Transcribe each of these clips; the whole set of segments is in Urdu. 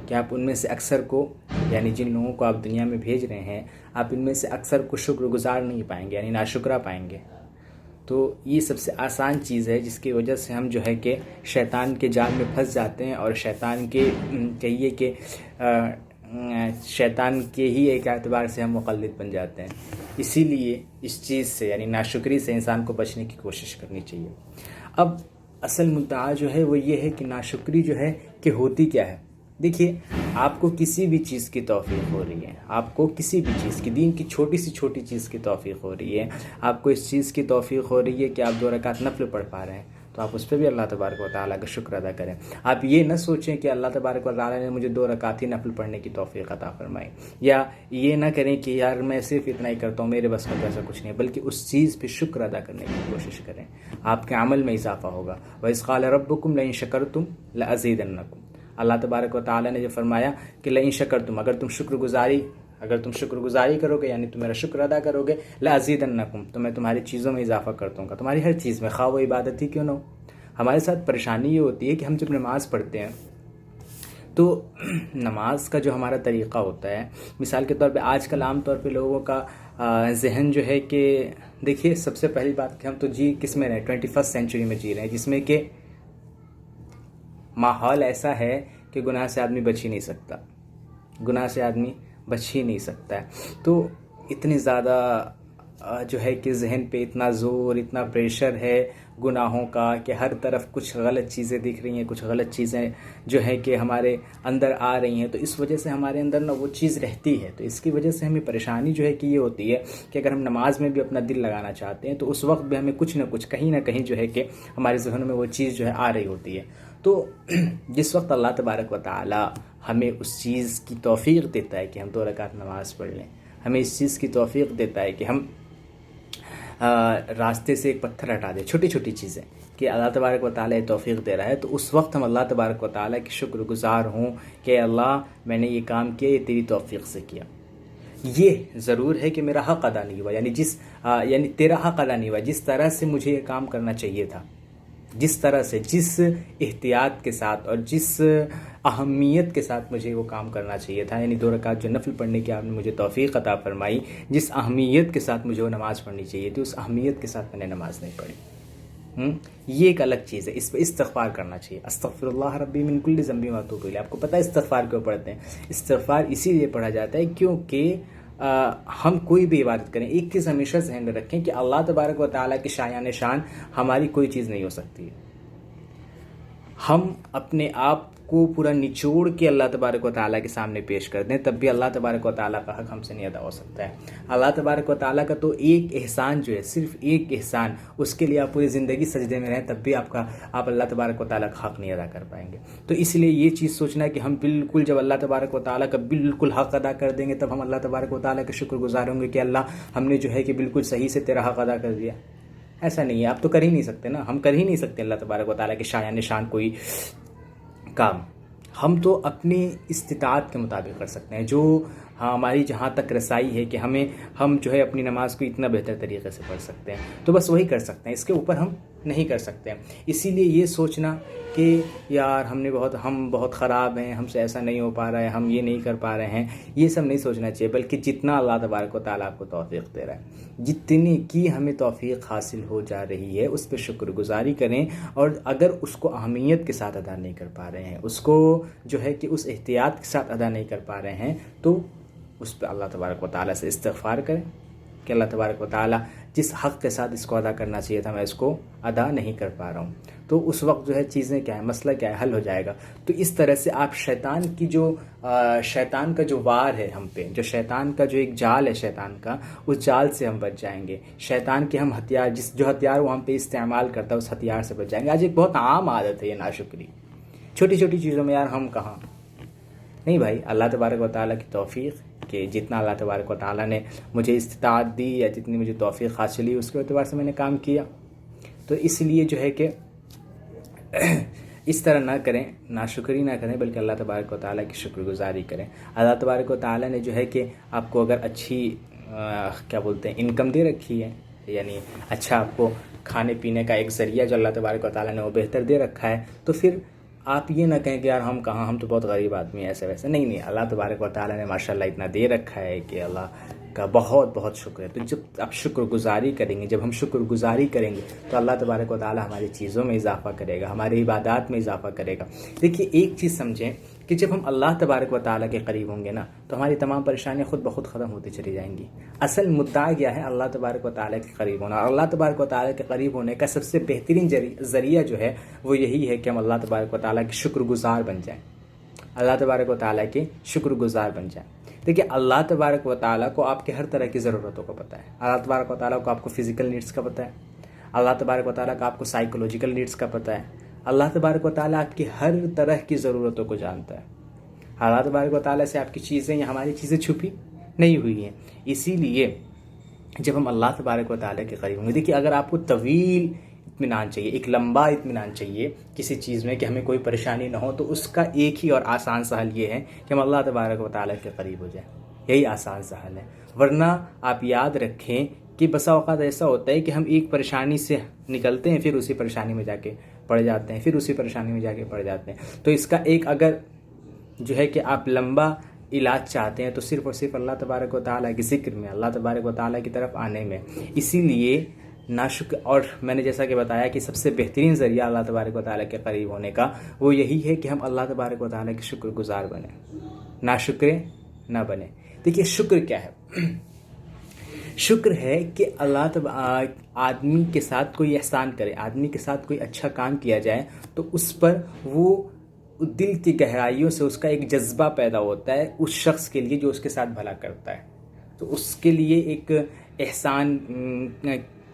کہ آپ ان میں سے اکثر کو، یعنی جن لوگوں کو آپ دنیا میں بھیج رہے ہیں، آپ ان میں سے اکثر کو شکر گزار نہیں پائیں گے، یعنی ناشکرہ پائیں گے۔ تو یہ سب سے آسان چیز ہے جس کی وجہ سے ہم جو ہے کہ شیطان کے جال میں پھنس جاتے ہیں، اور شیطان کے کہیے کہ شیطان کے ہی ایک اعتبار سے ہم مقلد بن جاتے ہیں۔ اسی لیے اس چیز سے، یعنی ناشکری سے انسان کو بچنے کی کوشش کرنی چاہیے۔ اب اصل مدعا جو ہے وہ یہ ہے کہ ناشکری جو ہے کہ ہوتی کیا ہے۔ دیکھیے، آپ کو کسی بھی چیز کی توفیق ہو رہی ہے، آپ کو کسی بھی چیز کی، دین کی چھوٹی سی چھوٹی چیز کی توفیق ہو رہی ہے، آپ کو اس چیز کی توفیق ہو رہی ہے کہ آپ 2 رکعت نفل پڑھ پا رہے ہیں، تو آپ اس پہ بھی اللہ تبارک و تعالیٰ کا شکر ادا کریں۔ آپ یہ نہ سوچیں کہ اللہ تبارک و تعالیٰ نے مجھے 2 رکعت ہی نفل پڑھنے کی توفیق عطا فرمائی، یا یہ نہ کریں کہ یار میں صرف اتنا ہی کرتا ہوں، میرے بس کا ایسا کچھ نہیں ہے، بلکہ اس چیز پہ شکر ادا کرنے کی کوشش کریں، آپ کے عمل میں اضافہ ہوگا۔ وَإِذْ قَالَ رَبُّكُمْ لَئِن شَكَرْتُمْ لَأَزِيدَنَّكُمْ، اللہ تبارک و تعالیٰ نے جو فرمایا کہ لئن شکرتم، اگر تم شکر گزاری کرو گے، یعنی تم میرا شکر ادا کرو گے، لَأَزِيدَنَّكُمْ، تو میں تمہاری چیزوں میں اضافہ کرتا ہوں، تمہاری ہر چیز میں، خواہ وہ عبادت ہی کیوں نہ ہو۔ ہمارے ساتھ پریشانی یہ ہوتی ہے کہ ہم جب نماز پڑھتے ہیں تو نماز کا جو ہمارا طریقہ ہوتا ہے، مثال کے طور پہ آج کل عام طور پہ لوگوں کا ذہن جو ہے کہ دیکھیے، سب سے پہلی بات کہ ہم تو کس میں رہے، 21 سینچری میں جی رہے ہیں، جس میں کہ ماحول ایسا ہے کہ گناہ سے آدمی بچ ہی نہیں سکتا، ہے۔ تو اتنی زیادہ جو ہے کہ ذہن پہ اتنا زور، اتنا پریشر ہے گناہوں کا کہ ہر طرف کچھ غلط چیزیں دکھ رہی ہیں، کچھ غلط چیزیں جو ہے کہ ہمارے اندر آ رہی ہیں، تو اس وجہ سے ہمارے اندر نہ وہ چیز رہتی ہے، تو اس کی وجہ سے ہمیں پریشانی جو ہے کہ یہ ہوتی ہے کہ اگر ہم نماز میں بھی اپنا دل لگانا چاہتے ہیں تو اس وقت بھی ہمیں کچھ نہ کہیں جو ہے کہ ہمارے ذہنوں میں وہ چیز جو ہے آ رہی ہوتی ہے۔ تو جس وقت اللہ تبارک و تعالی ہمیں اس چیز کی توفیق دیتا ہے کہ ہم 2 رکعت نماز پڑھ لیں، ہمیں اس چیز کی توفیق دیتا ہے کہ ہم راستے سے ایک پتھر ہٹا دیں، چھوٹی چھوٹی چیزیں، کہ اللہ تبارک و تعالیٰ توفیق دے رہا ہے، تو اس وقت ہم اللہ تبارک و تعالیٰ کی شکر گزار ہوں کہ اللہ میں نے یہ کام کیا، یہ تیری توفیق سے کیا۔ یہ ضرور ہے کہ میرا حق ادا نہیں ہوا، یعنی تیرا حق ادا نہیں ہوا، جس طرح سے مجھے یہ کام کرنا چاہیے تھا، جس طرح سے، جس احتیاط کے ساتھ اور جس اہمیت کے ساتھ مجھے وہ کام کرنا چاہیے تھا، یعنی 2 رکعت جو نفل پڑھنے کی آپ نے مجھے توفیق عطا فرمائی، جس اہمیت کے ساتھ مجھے وہ نماز پڑھنی چاہیے تھی، اس اہمیت کے ساتھ میں نے نماز نہیں پڑھی۔ یہ ایک الگ چیز ہے، اس پہ استغفار کرنا چاہیے۔ استغفر اللہ ربی من کل ذنب واتوب الیہ۔ آپ کو پتہ ہے استغفار کیوں پڑھتے ہیں؟ استغفار اسی لیے پڑھا جاتا ہے کیونکہ ہم کوئی بھی عبادت کریں، ایک چیز ہمیشہ ذہن میں رکھیں کہ اللہ تبارک و تعالیٰ کی شایان شان ہماری کوئی چیز نہیں ہو سکتی ہے۔ ہم اپنے آپ کو پورا نچوڑ کے اللہ تبارک و تعالیٰ کے سامنے پیش کر دیں، تب بھی اللہ تبارک و تعالیٰ کا حق ہم سے نہیں ادا ہو سکتا ہے۔ اللہ تبارک و تعالیٰ کا تو ایک احسان جو ہے، صرف ایک احسان، اس کے لیے آپ پوری زندگی سجدے میں رہیں، تب بھی آپ اللہ تبارک و تعالیٰ کا حق نہیں ادا کر پائیں گے۔ تو اس لیے یہ چیز سوچنا ہے کہ ہم بالکل جب اللہ تبارک و تعالیٰ کا بالکل حق ادا کر دیں گے، تب ہم اللہ تبارک و تعالیٰ کے شکر گزار ہوں گے کہ اللہ ہم نے جو ہے کہ بالکل صحیح سے تیرا حق ادا کر دیا۔ ایسا نہیں ہے، آپ تو کر ہی نہیں سکتے نا، ہم کر ہی نہیں سکتے اللہ تبارک و تعالیٰ کے شایان شان کوئی کام۔ ہم تو اپنی استطاعت کے مطابق کر سکتے ہیں، جو ہماری جہاں تک رسائی ہے کہ ہم جو ہے اپنی نماز کو اتنا بہتر طریقے سے پڑھ سکتے ہیں، تو بس وہی کر سکتے ہیں، اس کے اوپر ہم نہیں کر سکتے ہیں۔ اسی لیے یہ سوچنا کہ یار ہم بہت خراب ہیں، ہم سے ایسا نہیں ہو پا رہا ہے، ہم یہ نہیں کر پا رہے ہیں، یہ سب نہیں سوچنا چاہیے، بلکہ جتنا اللہ تبارک و تعالیٰ آپ کو توفیق دے رہا ہے، جتنی کی ہمیں توفیق حاصل ہو جا رہی ہے، اس پہ شکر گزاری کریں، اور اگر اس کو اہمیت کے ساتھ ادا نہیں کر پا رہے ہیں، اس کو جو ہے کہ اس احتیاط کے ساتھ ادا نہیں کر پا رہے ہیں، تو اس پہ اللہ تبارک و تعالیٰ سے استغفار کریں کہ اللہ تبارک و تعالیٰ جس حق کے ساتھ اس کو ادا کرنا چاہیے تھا، میں اس کو ادا نہیں کر پا رہا ہوں۔ تو اس وقت جو ہے چیزیں کیا ہے، مسئلہ کیا ہے، حل ہو جائے گا۔ تو اس طرح سے آپ شیطان کا جو وار ہے ہم پہ، جو شیطان کا جو ایک جال ہے شیطان کا، اس جال سے ہم بچ جائیں گے۔ شیطان کے ہم ہتھیار، جو ہتھیار وہ ہم پہ استعمال کرتا ہے، اس ہتھیار سے بچ جائیں گے۔ آج ایک بہت عام عادت ہے یہ ناشکری، چھوٹی چھوٹی چیزوں میں یار ہم کہاں نہیں بھائی، اللہ تبارک و تعالیٰ کی توفیق کہ جتنا اللہ تبارک و تعالیٰ نے مجھے استطاعت دی یا جتنی مجھے توفیق حاصل ہوئی، اس کے اعتبار سے میں نے کام کیا۔ تو اس لیے جو ہے کہ اس طرح نہ کریں، ناشکری نہ کریں، بلکہ اللہ تبارک و تعالیٰ کی شکر گزاری کریں۔ اللہ تبارک و تعالیٰ نے جو ہے کہ آپ کو اگر اچھی انکم دے رکھی ہے، یعنی اچھا آپ کو کھانے پینے کا ایک ذریعہ جو اللہ تبارک و تعالیٰ نے وہ بہتر دے رکھا ہے، تو پھر آپ یہ نہ کہیں کہ یار ہم کہاں، ہم تو بہت غریب آدمی ہیں ایسے ویسے. نہیں، اللہ تبارک و تعالیٰ نے ماشاءاللہ اتنا دے رکھا ہے کہ اللہ کا بہت بہت شکر ہے. تو جب آپ شکر گزاری کریں گے، جب ہم شکر گزاری کریں گے تو اللہ تبارک و تعالیٰ ہماری چیزوں میں اضافہ کرے گا، ہماری عبادات میں اضافہ کرے گا. دیکھیے ایک چیز سمجھیں کہ جب ہم اللہ تبارک و تعالیٰ کے قریب ہوں گے نا تو ہماری تمام پریشانیاں خود بخود ختم ہوتی چلی جائیں گی. اصل مدعا کیا ہے؟ اللہ تبارک و تعالیٰ کے قریب ہونا. اور اللہ تبارک و تعالیٰ کے قریب ہونے کا سب سے بہترین ذریعہ جو ہے وہ یہی ہے کہ ہم اللہ تبارک و تعالیٰ کے شکر گزار بن جائیں، اللہ تبارک و تعالیٰ کے شکر گزار بن جائیں. دیکھیے اللہ تبارک و تعالیٰ کو آپ کے ہر طرح کی ضرورتوں کا پتہ ہے. اللہ تبارک و تعالیٰ کو آپ کو فزیکل نیڈس کا پتہ ہے. اللہ تبارک و تعالیٰ کا آپ کو سائیکولوجیکل نیڈس کا پتہ ہے. اللہ تبارک و تعالیٰ آپ کی ہر طرح کی ضرورتوں کو جانتا ہے. اللہ تبارک و تعالیٰ سے آپ کی چیزیں یا ہماری چیزیں چھپی نہیں ہوئی ہیں. اسی لیے جب ہم اللہ تبارک و تعالیٰ کے قریب ہوں گے، دیکھیے اگر آپ کو طویل اطمینان چاہیے، ایک لمبا اطمینان چاہیے کسی چیز میں کہ ہمیں کوئی پریشانی نہ ہو، تو اس کا ایک ہی اور آسان سا حل یہ ہے کہ ہم اللہ تبارک و تعالیٰ کے قریب ہو جائیں. یہی آسان سا حل ہے. ورنہ آپ یاد رکھیں کہ بسا اوقات ایسا ہوتا ہے کہ ہم ایک پریشانی سے نکلتے ہیں، پھر اسی پریشانی میں جا کے پڑ جاتے ہیں، پھر اسی پریشانی میں جا کے پڑ جاتے ہیں. تو اس کا ایک اگر جو ہے کہ آپ لمبا علاج چاہتے ہیں تو صرف اور صرف اللہ تبارک و تعالیٰ کے ذکر میں، اللہ تبارک و تعالیٰ کی طرف آنے میں. اسی لیے ناشکر، اور میں نے جیسا کہ بتایا کہ سب سے بہترین ذریعہ اللہ تبارک و تعالیٰ کے قریب ہونے کا وہ یہی ہے کہ ہم اللہ تبارک و تعالیٰ کے شکر گزار بنیں، ناشکرے نہ بنیں. دیکھیے شکر کیا ہے؟ شکر ہے کہ آدمی کے ساتھ کوئی احسان کرے، آدمی کے ساتھ کوئی اچھا کام کیا جائے تو اس پر وہ دل کی گہرائیوں سے اس کا ایک جذبہ پیدا ہوتا ہے اس شخص کے لیے جو اس کے ساتھ بھلا کرتا ہے. تو اس کے لیے ایک احسان،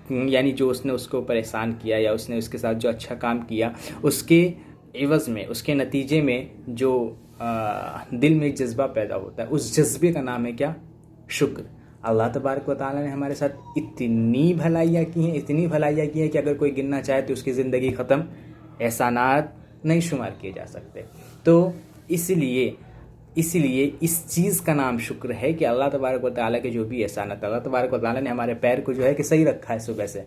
یعنی جو اس نے اس کے اوپر احسان کیا یا اس نے اس کے ساتھ جو اچھا کام کیا، اس کے عوض میں، اس کے نتیجے میں جو دل میں ایک جذبہ پیدا ہوتا ہے، اس جذبے کا نام ہے کیا؟ شکر. اللہ تبارک و تعالیٰ نے ہمارے ساتھ اتنی بھلائیاں کی ہیں، اتنی بھلائیاں کی ہیں کہ اگر کوئی گننا چاہے تو اس کی زندگی ختم. احسانات نہیں شمار کیے جا سکتے. تو اس لیے اس چیز کا نام شکر ہے کہ اللہ تبارک و تعالیٰ کے جو بھی احسانات، اللہ تبارک و تعالیٰ نے ہمارے پیر کو جو ہے کہ صحیح رکھا ہے، صبح سے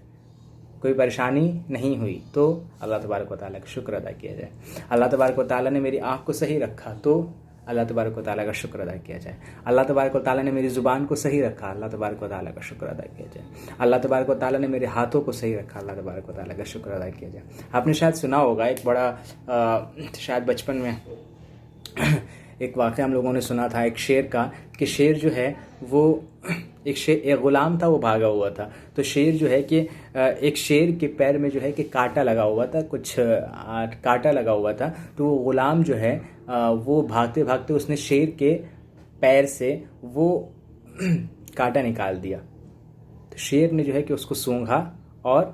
کوئی پریشانی نہیں ہوئی، تو اللہ تبارک و تعالیٰ کا شکر ادا کیا جائے. اللہ تبارک و تعالیٰ نے میری آنکھ کو صحیح رکھا تو اللہ تبارک و تعالیٰ کا شکر ادا کیا جائے. اللہ تبارک و تعالیٰ نے میری زبان کو صحیح رکھا، اللہ تبارک و تعالیٰ کا شکر ادا کیا جائے. اللہ تبارک و تعالیٰ نے میرے ہاتھوں کو صحیح رکھا، اللہ تبارک و تعالیٰ کا شکر ادا کیا جائے. آپ نے شاید سنا ہوگا ایک بڑا شاید بچپن میں ایک واقعہ ہم لوگوں نے سنا تھا ایک شیر کا، کہ شیر جو ہے وہ ایک غلام تھا، وہ بھاگا ہوا تھا. تو شیر جو ہے کہ ایک شیر کے پیر میں جو ہے کہ کانٹا لگا ہوا تھا، کچھ کانٹا لگا ہوا تھا. تو وہ غلام جو ہے وہ بھاگتے بھاگتے اس نے شیر کے پیر سے وہ کانٹا نکال دیا. تو شیر نے جو ہے کہ اس کو سونگھا، اور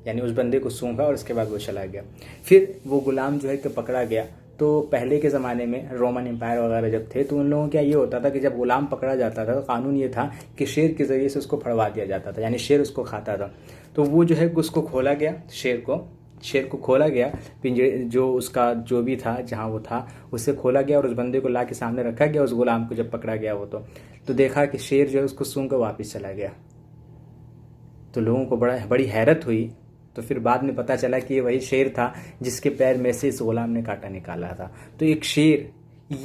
یعنی اس بندے کو سونگھا، اور اس کے بعد وہ چلا گیا. پھر وہ غلام جو ہے کہ پکڑا گیا. تو پہلے کے زمانے میں رومن امپائر وغیرہ جب تھے تو ان لوگوں کا یہ ہوتا تھا کہ جب غلام پکڑا جاتا تھا تو قانون یہ تھا کہ شیر کے ذریعے سے اس کو پھڑوا دیا جاتا تھا، یعنی شیر اس کو کھاتا تھا. تو وہ جو ہے اس کو کھولا گیا، شیر کو کھولا گیا، پنجرے جو اس کا جو بھی تھا جہاں وہ تھا اسے کھولا گیا، اور اس بندے کو لا کے سامنے رکھا گیا. اس غلام کو جب پکڑا گیا وہ تو دیکھا کہ شیر جو ہے اس کو سونگ کر واپس چلا گیا. تو لوگوں کو بڑی حیرت ہوئی. تو پھر بعد میں پتہ چلا کہ یہ وہی شیر تھا جس کے پیر میں سے اس غلام نے کانٹا نکالا تھا. تو ایک شیر،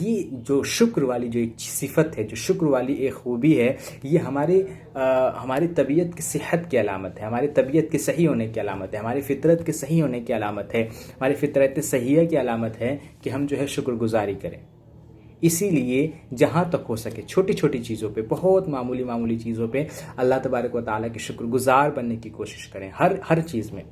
یہ جو شکر والی جو ایک صفت ہے، جو شکر والی ایک خوبی ہے، یہ ہماری طبیعت کی صحت کی علامت ہے، ہماری طبیعت کے صحیح ہونے کی علامت ہے، ہماری فطرت کے صحیح ہونے کی علامت ہے، ہماری فطرت صحیحہ کی علامت ہے کہ ہم جو ہے شکر گزاری کریں. اسی لیے جہاں تک ہو سکے چھوٹی چھوٹی چیزوں پہ، بہت معمولی چیزوں پہ اللہ تبارک و تعالیٰ کے شکر گزار بننے کی کوشش کریں. ہر چیز میں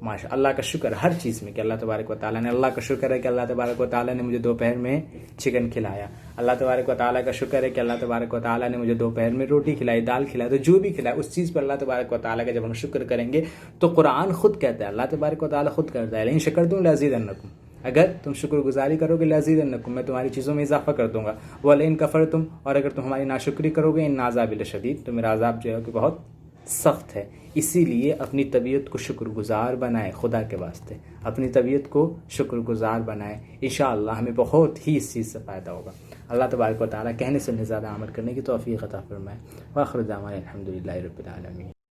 ماشاء اللہ کا شکر، ہر چیز میں کہ اللہ تبارک و تعالیٰ نے، اللہ کا شکر ہے کہ اللہ تبارک و تعالیٰ نے مجھے دوپہر میں چکن کھلایا. اللہ تبارک و تعالیٰ کا شکر ہے کہ اللہ تبارک و تعالیٰ نے مجھے دوپہر میں روٹی کھلائی، دال کھلائی. تو جو بھی کھلایا اس چیز پر اللہ تبارک و تعالیٰ کا جب ہم شکر کریں گے تو قرآن خود کہتا ہے، اللہ تبارک و تعالیٰ خود کرتا ہے، لیکن شکرتم لازیدنکم، اگر تم شکر گزاری کرو گے لازیدنکم، میں تمہاری چیزوں میں اضافہ کر دوں گا. ولئن کفرتم، اور اگر تم ہماری ناشکری کرو گے، ان عذابی لشدید، تو میرا عذاب جو ہے کہ بہت سخت ہے. اسی لیے اپنی طبیعت کو شکر گزار بنائیں، خدا کے واسطے اپنی طبیعت کو شکر گزار بنائیں. انشاءاللہ ہمیں بہت ہی اس چیز سے فائدہ ہوگا. اللہ تبارک و تعالیٰ کہنے سے زیادہ عمل کرنے کی توفیق عطا فرمائے. وآخر دعوانا الحمدللہ رب العالمین.